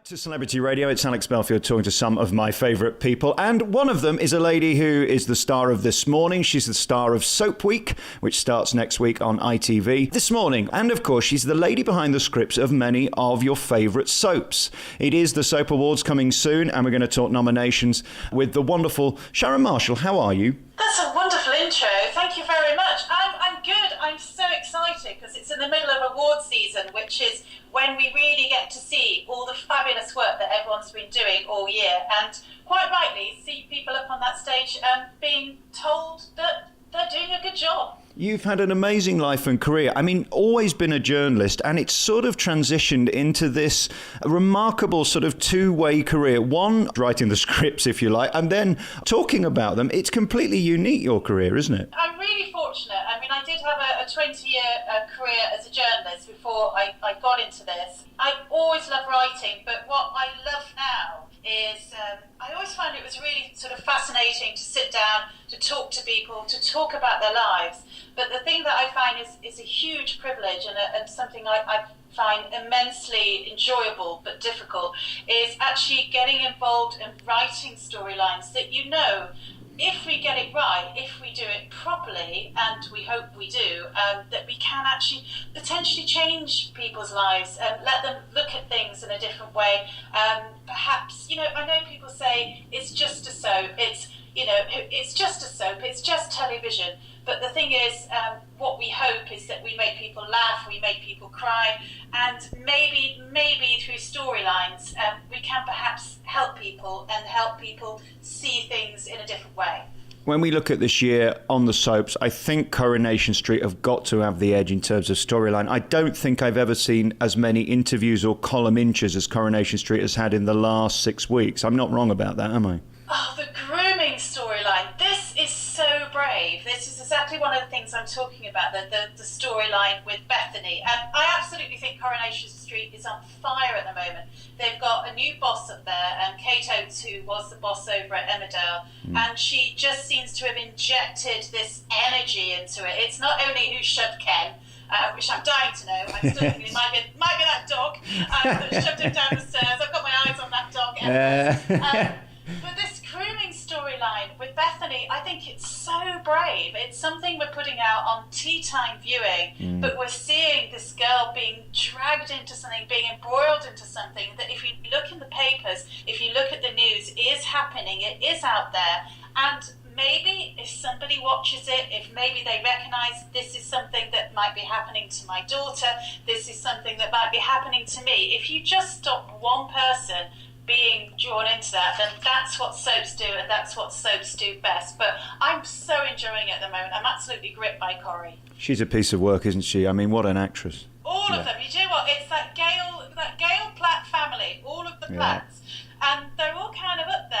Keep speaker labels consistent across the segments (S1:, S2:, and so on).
S1: back to Celebrity Radio. It's Alex Belfield talking to some of my favourite people. And one of them is a lady who is the star of This Morning. She's the star of Soap Week, which starts next week on ITV. This Morning. And of course, she's the lady behind the scripts of many of your favourite soaps. It is the Soap Awards coming soon, and we're going to talk nominations with the wonderful Sharon Marshall. How are you?
S2: That's a wonderful intro. Thank you very much. I'm good. I'm so excited because it's in the middle of award season, which is when we really get to see all the fabulous work that everyone's been doing all year, and quite rightly see people up on that stage being told that they're doing a good job.
S1: You've had an amazing life and career. I mean, always been a journalist, and it's sort of transitioned into this remarkable sort of two-way career. One, writing the scripts, if you like, and then talking about them. It's completely unique, your career, isn't it?
S2: I'm really fortunate. I mean, I did have a 20-year career as a journalist before I got into this. I always loved writing, but what I love now is I always find it was really sort of fascinating to sit down, to talk to people, to talk about their lives. But the thing that I find is a huge privilege and something I find immensely enjoyable but difficult is actually getting involved in writing storylines that if we get it right, if we do it properly, and we hope we do, that we can actually potentially change people's lives and let them look at things in a different way. Perhaps, I know people say it's just a soap, it's just a soap, it's just television. But the thing is, what we hope is that we make people laugh, we make people cry, and maybe through storylines, we can perhaps help people see things in a different way.
S1: When we look at this year on the soaps, I think Coronation Street have got to have the edge in terms of storyline. I don't think I've ever seen as many interviews or column inches as Coronation Street has had in the last 6 weeks. I'm not wrong about that, am I?
S2: Oh, the grooming storyline. This is so brave. This is exactly one of the things I'm talking about, the storyline with Bethany. And I absolutely think Coronation Street is on fire at the moment. They've got a new boss up there, Kate Oates, who was the boss over at Emmerdale, and she just seems to have injected this energy into it. It's not only who shoved Ken, which I'm dying to know. I'm still thinking it might be that dog that shoved him down the stairs. I've got my eyes on that dog. But this grooming storyline with Bethany, I think it's so brave. It's something we're putting out on tea time viewing, but we're seeing this girl being dragged into something, being embroiled into something that if you look in the papers, if you look at the news, is happening, it is out there. And maybe if somebody watches it, if maybe they recognise this is something that might be happening to my daughter, this is something that might be happening to me, if you just stop one person being drawn into that, then that's what soaps do, and that's what soaps do best. But I'm so enjoying it at the moment. I'm absolutely gripped by Corrie.
S1: She's a piece of work, isn't she? I mean, what an actress.
S2: All of them. You know what? It's that Gail Platt family, all of the Platts. And they're all kind of up there.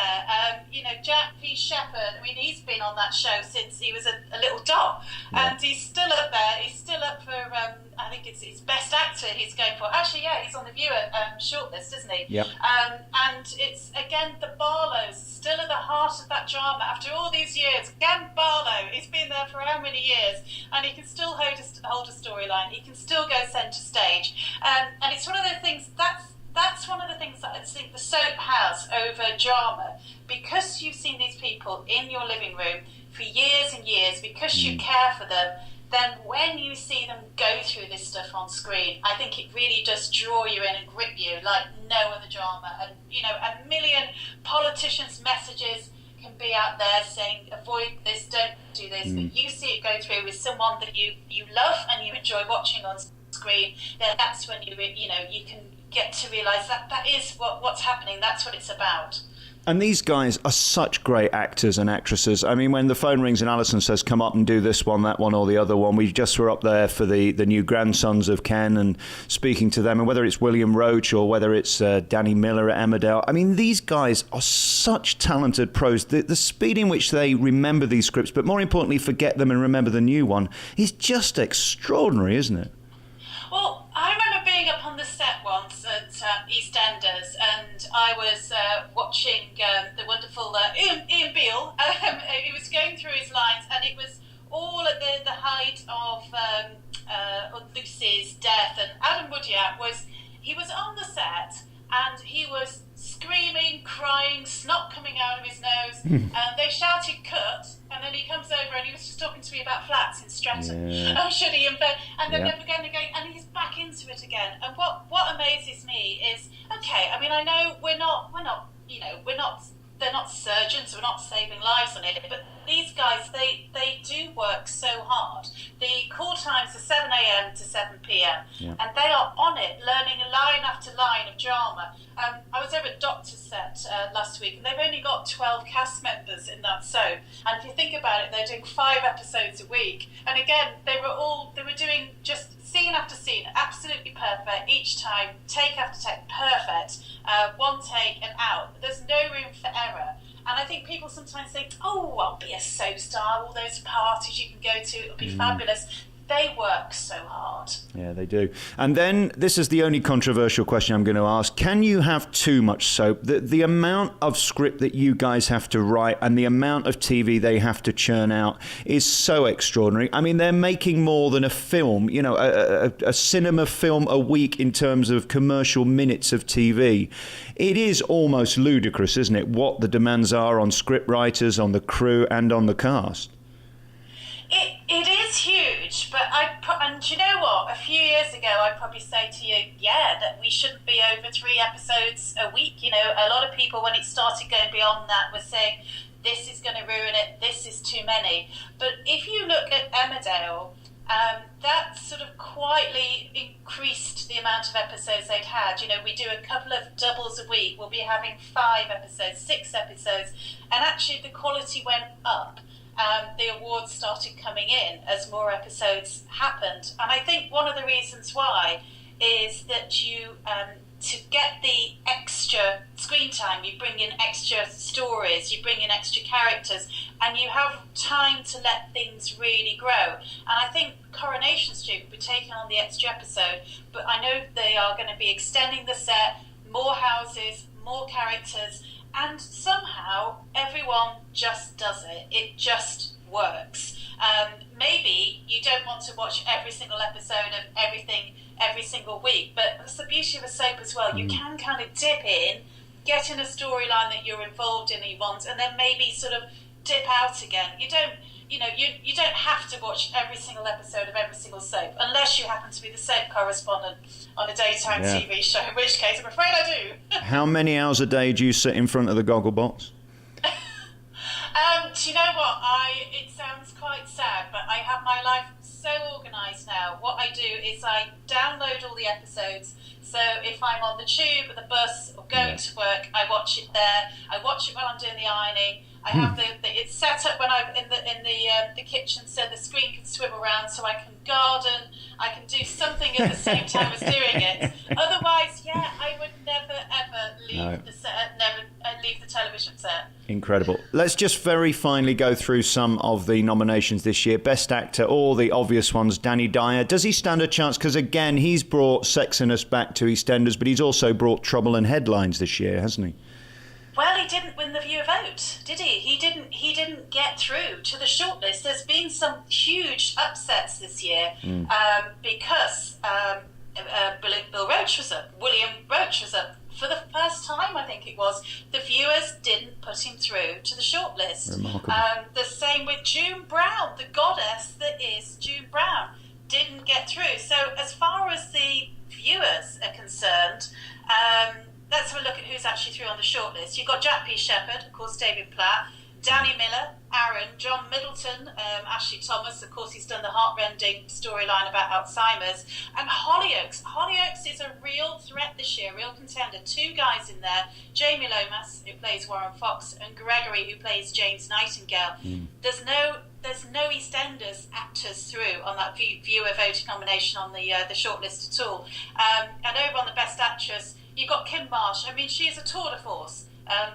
S2: Jack P. Shepherd, I mean, he's been on that show since he was a little dot. Yeah. And he's still up there. He's still up for, I think it's his best actor he's going for. Actually, yeah, he's on the Viewer shortlist, isn't he?
S1: Yeah.
S2: And it's, again, the Barlows, still at the heart of that drama. After all these years, Gavin Barlow, he's been there for how many years? And he can still hold a storyline. He can still go centre stage. And it's one of those things, that's one of the things that I think the soap has over drama, because you've seen these people in your living room for years and years, because you care for them, then when you see them go through this stuff on screen, I think it really does draw you in and grip you like no other drama. And, a million politicians' messages can be out there saying, avoid this, don't do this, but you see it go through with someone that you love and you enjoy watching on screen, then that's when you can get to realise that is what's happening, that's what it's about.
S1: And these guys are such great actors and actresses. I mean, when the phone rings and Alison says, come up and do this one, that one or the other one, we just were up there for the new grandsons of Ken and speaking to them, and whether it's William Roach or whether it's Danny Miller at Emmerdale. I mean, these guys are such talented pros. The speed in which they remember these scripts, but more importantly, forget them and remember the new one, is just extraordinary, isn't it?
S2: Well, I remember being up on the set once at Eastenders, and I was watching the wonderful Ian Beale. He was going through his lines, and it was all at the height of Lucy's death. And Adam Woodyard was on the set, and he was screaming, crying, snot coming out of his nose. They shouted cut, and then he comes over and he was just talking to me about flats in Streatham. Oh, should he? And then never again, and he's back into it again. And what amazes me is, okay, I mean, I know they're not surgeons, we're not saving lives on it, but these guys, they do work so hard. The call times are 7 a.m. to 7 p.m. and they are on it, learning line after line of drama. I was over at Doctor's Set last week, and they've only got 12 cast members in that soap. And if you think about it, they're doing 5 episodes a week. And again, they were doing just scene after scene, absolutely perfect each time, take after take, perfect. One take and out. There's no room for error. And I think people sometimes think, oh, I'll be a soap star, all those parties you can go to, it'll be fabulous. They work so hard.
S1: Yeah, they do. And then, this is the only controversial question I'm going to ask. Can you have too much soap? The amount of script that you guys have to write and the amount of TV they have to churn out is so extraordinary. I mean, they're making more than a film, a cinema film a week in terms of commercial minutes of TV. It is almost ludicrous, isn't it, what the demands are on script writers, on the crew and on the cast?
S2: It is huge, but and you know what? A few years ago, I'd probably say to you, that we shouldn't be over 3 episodes a week. A lot of people, when it started going beyond that, were saying, this is going to ruin it, this is too many. But if you look at Emmerdale, that sort of quietly increased the amount of episodes they'd had. We do a couple of doubles a week. We'll be having 5 episodes, 6 episodes, and actually the quality went up. The awards started coming in as more episodes happened. And I think one of the reasons why is that you, to get the extra screen time, you bring in extra stories, you bring in extra characters, and you have time to let things really grow. And I think Coronation Street will be taking on the extra episode, but I know they are going to be extending the set, more houses, more characters, and somehow everyone just does it. It just works. Maybe you don't want to watch every single episode of everything every single week, but that's the beauty of a soap as well. You can kind of dip in, get in a storyline that you're involved in and you want, and then maybe sort of dip out again. You don't have to watch every single episode of every single soap, unless you happen to be the soap correspondent on a daytime TV show, in which case I'm afraid I do.
S1: How many hours a day do you sit in front of the goggle box?
S2: Do you know what? It sounds quite sad, but I have my life so organised now. What I do is I download all the episodes. So if I'm on the tube or the bus or going to work, I watch it there. I watch it while I'm doing the ironing. I have it's set up when I'm in the kitchen, so the screen can swim around, so I can garden. I can do something at the same time as doing it. Otherwise, I would never ever leave the set, never leave the television set.
S1: Incredible. Let's just very finally go through some of the nominations this year. Best Actor, all the obvious ones. Danny Dyer. Does he stand a chance? Because again, he's brought sexiness back to EastEnders, but he's also brought trouble and headlines this year, hasn't he?
S2: Well, he didn't win the viewer vote, did he? He didn't get through to the shortlist. There's been some huge upsets this year because Bill Roach was up, William Roach was up for the first time, I think it was. The viewers didn't put him through to the shortlist.
S1: Remarkable.
S2: The same with June Brown, the goddess that is June Brown, didn't get through. So as far as the viewers are concerned, let's have a look at who's actually through on the shortlist. You've got Jack P. Shepherd, of course, David Platt, Danny Miller, Aaron, John Middleton, Ashley Thomas, of course, he's done the heartrending storyline about Alzheimer's, and Hollyoaks. Hollyoaks is a real threat this year, real contender. 2 guys in there, Jamie Lomas, who plays Warren Fox, and Gregory, who plays James Nightingale. There's no EastEnders actors through on that viewer voting nomination on the shortlist at all. And over on the Best Actress, you've got Kim Marsh. I mean, she is a tour de force.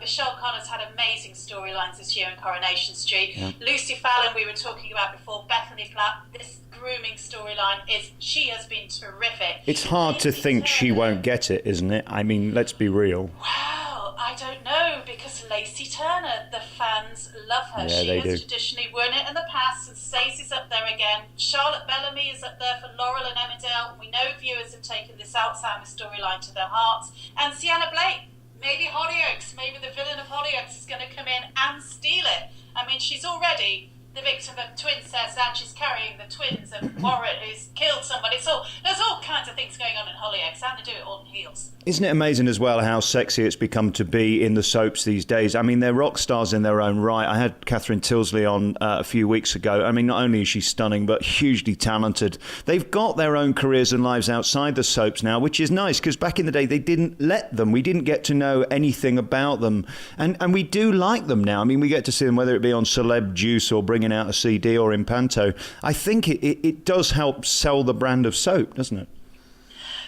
S2: Michelle Connors had amazing storylines this year in Coronation Street. Lucy Fallon, we were talking about before, Bethany Platt. This grooming storyline she has been terrific.
S1: It's hard to think she won't get it, isn't it? I mean, let's be real.
S2: Well, I don't know, because Lacey Turner. The fans love her.
S1: Yeah,
S2: She
S1: they
S2: has
S1: do.
S2: traditionally won it in the past, and Stacey's up there again. Charlotte Bellamy is up there for Laurel and Emmerdale. We know viewers have taken this Alzheimer's storyline to their hearts. And Sienna Blake, maybe Hollyoaks, maybe the villain of Hollyoaks is going to come in and steal it. I mean, she's already the victim of twincest, and she's carrying the twins of Warren, who's killed somebody. There's all kinds of things going on in Hollyoaks, and they do it all in heels.
S1: Isn't it amazing as well how sexy it's become to be in the soaps these days? I mean, they're rock stars in their own right. I had Catherine Tilsley on a few weeks ago. I mean, not only is she stunning, but hugely talented. They've got their own careers and lives outside the soaps now, which is nice, because back in the day, they didn't let them. We didn't get to know anything about them. And we do like them now. I mean, we get to see them, whether it be on Celeb Juice or bringing out a CD or in Panto. I think it does help sell the brand of soap, doesn't it?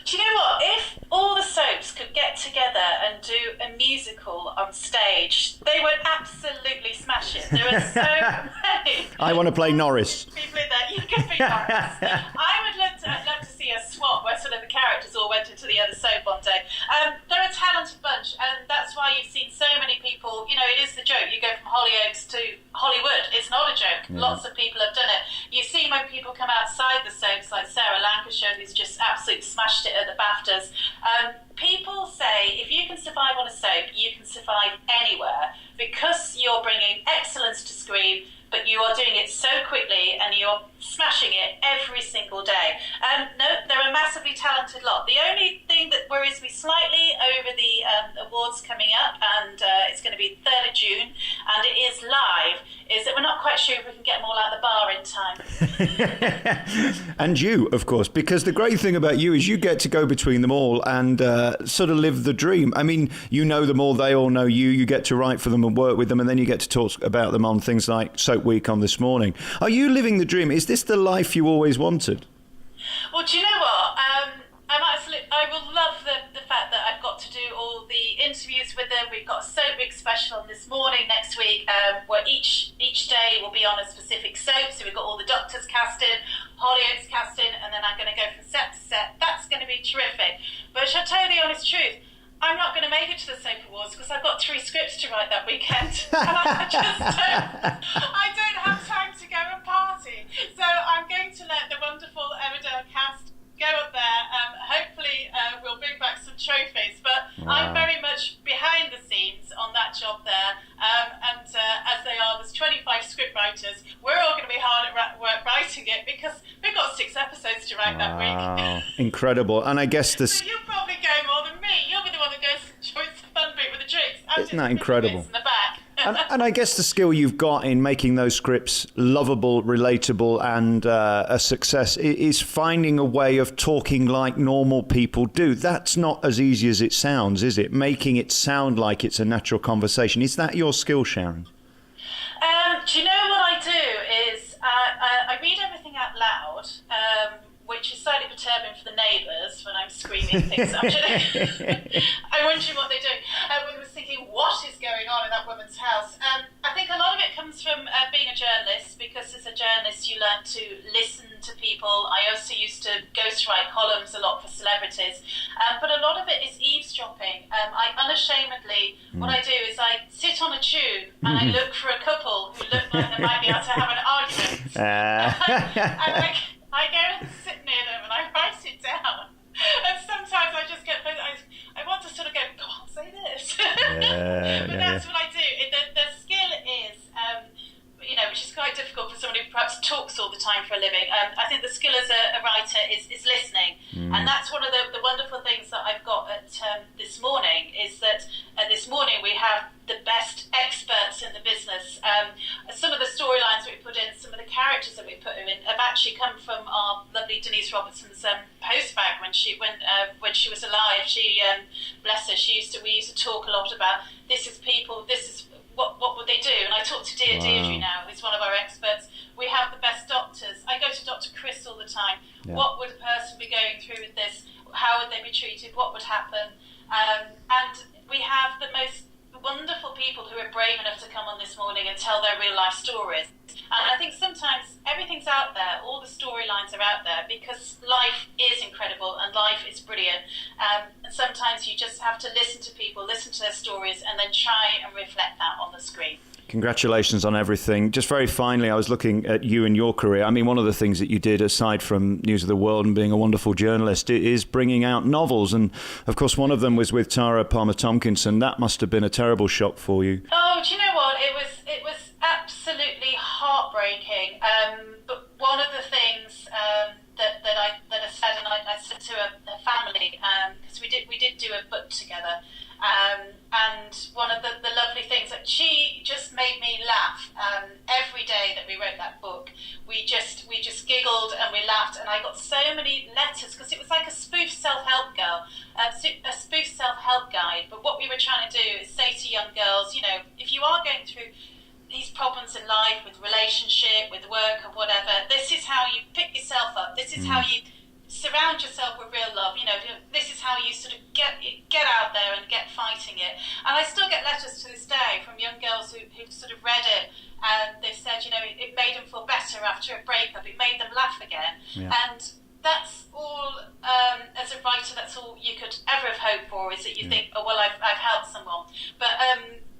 S2: Do you know what? If all the soaps could get together and do a musical on stage, they would absolutely smash it. There are so many.
S1: I want to play Norris.
S2: People in there. You could be Norris. I'd love to see a swap where sort of the characters all went into the other soap one day. They're a talented bunch, and that's why you've seen so many people. You know, it is the joke. You go from Hollyoaks to Hollywood. It's not a joke. Yeah. Lots of people have done it. You see when people come outside the soaps, like Sarah Lancashire, who's just absolutely smashed it at the BAFTAs. People say if you can survive on a soap, you can survive anywhere, because you're bringing excellence to screen, but you are doing it so quickly and you're smashing it every single day. No, they're a massively talented lot. The only thing that worries me slightly over the awards coming up, and it's going to be 3rd of June, and it is live, is that we're not quite sure if we can get them all out of the bar in time.
S1: And you, of course, because the great thing about you is you get to go between them all and sort of live the dream. I mean, you know them all, they all know you. You get to write for them and work with them, and then you get to talk about them on things like Soap Week on This Morning. Are you living the dream? Is this the life you always wanted?
S2: Well, do you know what? I will love the fact that I've got to do all the interviews with them. We've got a Soap Week special on This Morning next week, where each day will be on a specific soap. So we've got all the doctors cast in, Hollyoaks cast in, and then I'm going to go from set to set. That's going to be terrific. But shall I tell you the honest truth? I'm not going to make it to the Soap Awards because I've got 3 scripts to write that weekend. And I don't have time to go and party. So I'm going to let the wonderful Emmerdale cast go up there. Hopefully we'll bring back some trophies. But wow. I'm very much behind the scenes on that job there. And as they are, there's 25 script writers. We're all going to be hard at work writing it because we've got 6 episodes to write that week.
S1: Incredible. And I guess this...
S2: So you'll probably go more than me. You'll be the one that goes and joins the fun bit with the drinks.
S1: Isn't that incredible?
S2: In the back.
S1: and I guess the skill you've got in making those scripts lovable, relatable, and a success is finding a way of talking like normal people do. That's not as easy as it sounds, is it? Making it sound like it's a natural conversation. Is that your skill, Sharon?
S2: Do you know what I do is I read everything out loud, which is slightly perturbing for the neighbours when I'm screaming things. I'm wondering what they're doing. I was thinking, what is going on in that woman's house? I think a lot of it comes from being a journalist, because as a journalist you learn to listen to people. I also used to ghostwrite columns a lot for celebrities, but a lot of it is eavesdropping. I unashamedly, what I do is I sit on a tube and I look for a couple who look like they might be able to have an argument. I go and sit near them and I write it down. And sometimes I just get, I want to sort of go, on, say this. But that's what I do. The skill is, which is quite difficult for somebody who perhaps talks all the time for a living. I think the skill as a writer is listening. And that's one of the wonderful things that I've got at This Morning, is that at This Morning we have the best experts in the business. Some of the storylines that we put in, some of the characters that we put in, have actually come from our lovely Denise Robertson's postbag when she was alive. She, bless her, we used to talk a lot about this is people, this is what would they do? And I talk to Deirdre now, who's one of our experts. We have the best doctors. I go to Dr. Chris all the time. Yeah. What would a person be going through with this? How would they be treated? What would happen? And we have the most wonderful people who are brave enough to come on This Morning and tell their real life stories. And I think sometimes everything's out there, all the storylines are out there, because life is incredible and life is brilliant. And and sometimes you just have to listen to people, listen to their stories, and then try and reflect that on the screen.
S1: Congratulations on everything. Just very finally, I was looking at you and your career. I mean, one of the things that you did, aside from News of the World and being a wonderful journalist, is bringing out novels. And, of course, one of them was with Tara Palmer-Tomkinson. That must have been a terrible shock for you.
S2: Oh, do you know what? It was absolutely heartbreaking. But one of the things that I said, and I said to a family, because we did do a book together. And one of the lovely things that she just made me laugh every day that we wrote that book. We just giggled and we laughed, and I got so many letters because it was like a spoof self-help a spoof self-help guide. But what we were trying to do is say to young girls, you know, if you are going through these problems in life with relationship, with work, or whatever, this is how you pick yourself up. This is how you surround yourself with real love. You know, this is how you sort of get out there and get fighting it. And I still get letters to this day from young girls who've sort of read it, and they've said, you know, it made them feel better after a breakup. It made them laugh again. Yeah. And that's all, as a writer, that's all you could ever have hoped for, is that you think, oh, well, I've helped someone. But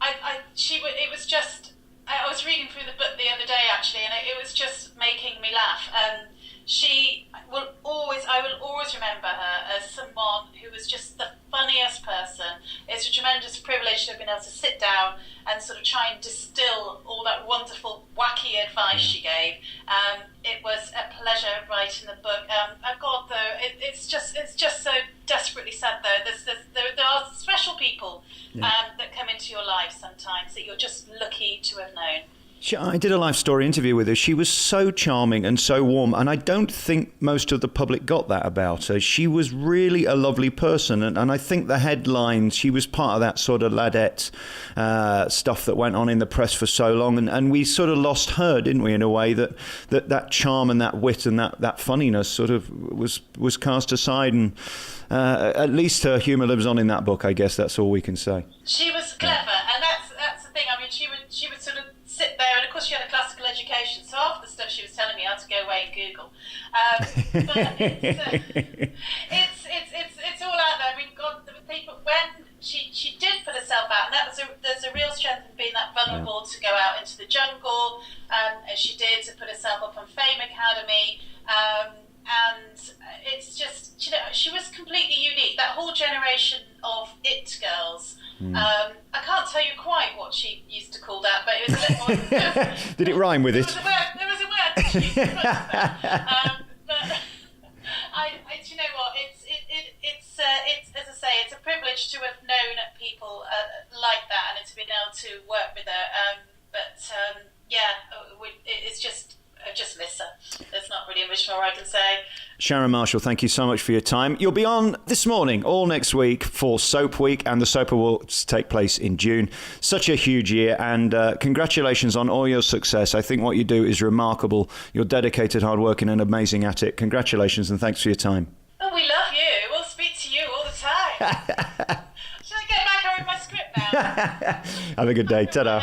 S2: it was just, I was reading through the book the other day, actually, and it was just making me laugh. I will always remember her as someone who was just the funniest person. It's a tremendous privilege to have been able to sit down and sort of try and distill all that wonderful, wacky advice she gave. It was a pleasure writing the book. God, though, it's just so desperately sad, though. There are special people that come into your life sometimes that you're just lucky to have known.
S1: I did a life story interview with her. She was so charming and so warm, and I don't think most of the public got that about her. She was really a lovely person, and I think the headlines, she was part of that sort of ladette stuff that went on in the press for so long, and we sort of lost her, didn't we, in a way that charm and that wit and that funniness sort of was cast aside, and at least her humour lives on in that book, I guess. That's all we can say.
S2: She was clever, and that's the thing. I mean, she would sort of sit there, and of course she had a classical education, so half the stuff she was telling me I had to go away and Google. But it's all out there. I mean, God, the people, when she did put herself out, and there's a real strength in being that vulnerable to go out into the jungle, as she did, to put herself up on Fame Academy. And it's just, you know, she was completely unique. That whole generation of it girls. I can't tell you quite what she used to call that, but it was a little more...
S1: Did it rhyme with it?
S2: There was a word that she used to put to that. But you know what? It's as I say, it's a privilege to have known people like that, and to be able to work with her. It's just. I just miss her. There's not really much more I can say.
S1: Sharon Marshall, thank you so much for your time. You'll be on this morning, all next week, for Soap Week, and the Soap Awards take place in June. Such a huge year, and congratulations on all your success. I think what you do is remarkable. You're dedicated, hardworking, and amazing at it. Congratulations, and thanks for your time.
S2: Oh, we love you. We'll speak to you all the time. Should I get back on with my script now?
S1: Have a good day. Ta-da.